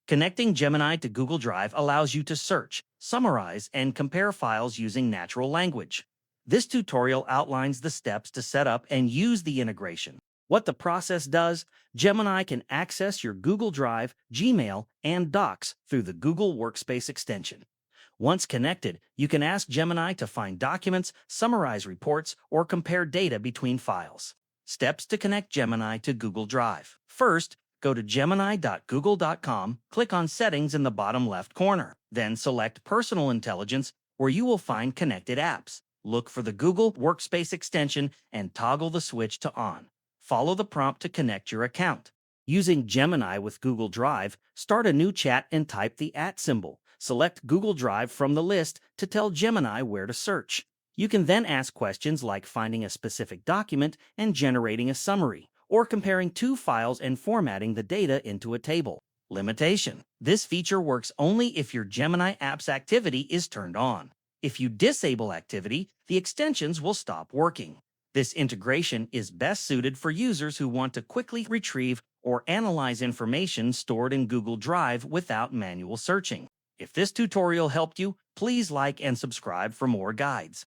Connecting Gemini to Google Drive allows you to search, summarize, and compare files using natural language. This tutorial outlines the steps to set up and use the integration. What the process does: Gemini can access your Google Drive, Gmail, and Docs through the Google Workspace extension. Once connected, you can ask Gemini to find documents, summarize reports, or compare data between files. Steps to connect Gemini to Google Drive. First, go to gemini.google.com, click on Settings in the bottom left corner. Then select Personal Intelligence, where you will find connected apps. Look for the Google Workspace extension and toggle the switch to on. Follow the prompt to connect your account. Using Gemini with Google Drive, start a new chat and type the @ symbol. Select Google Drive from the list to tell Gemini where to search. You can then ask questions like finding a specific document and generating a summary, or comparing two files and formatting the data into a table. Limitation: this feature works only if your Gemini app's activity is turned on. If you disable activity, the extensions will stop working. This integration is best suited for users who want to quickly retrieve or analyze information stored in Google Drive without manual searching. If this tutorial helped you, please like and subscribe for more guides.